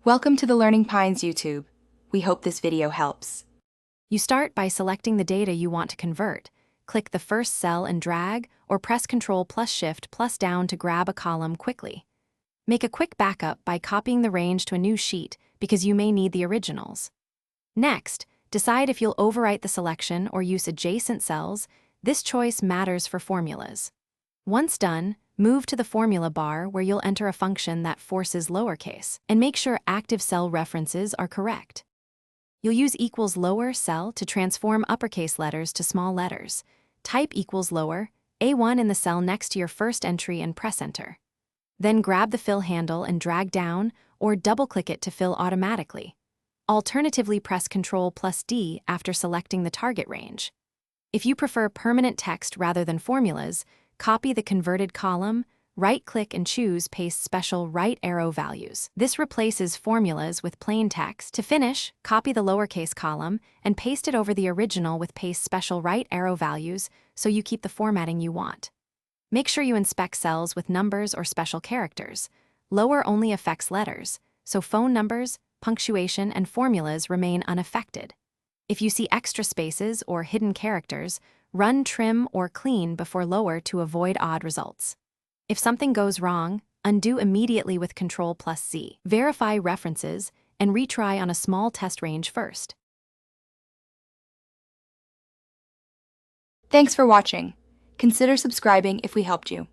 Welcome to the Learning Pines YouTube. We hope this video helps. You start by selecting the data you want to convert. Click the first cell and drag, or press Ctrl plus Shift plus down to grab a column quickly. Make a quick backup by copying the range to a new sheet because you may need the originals. Next, decide if you'll overwrite the selection or use adjacent cells. This choice matters for formulas. Once done, move to the formula bar where you'll enter a function that forces lowercase, and make sure active cell references are correct. You'll use equals lower cell to transform uppercase letters to small letters. Type equals lower, A1 in the cell next to your first entry and press enter. Then grab the fill handle and drag down, or double-click it to fill automatically. Alternatively, press Ctrl plus D after selecting the target range. If you prefer permanent text rather than formulas, copy the converted column, right-click and choose Paste Special Right Arrow Values. This replaces formulas with plain text. To finish, copy the lowercase column and paste it over the original with Paste Special Right Arrow Values so you keep the formatting you want. Make sure you inspect cells with numbers or special characters. Lower only affects letters, so phone numbers, punctuation, and formulas remain unaffected. If you see extra spaces or hidden characters, run trim or clean before lower to avoid odd results. If something goes wrong, undo immediately with Ctrl plus C. Verify references and retry on a small test range first. Thanks for watching. Consider subscribing if we helped you.